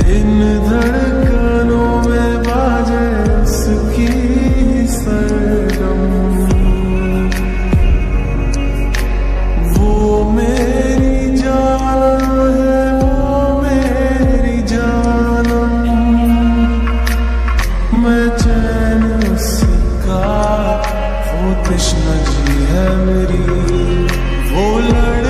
इन धड़कनों में बाजे उसकी सरगम, वो मेरी जान है, वो मेरी जानम, मैं चैन उसका, वो तृष्णा जी है मेरी, वो लड़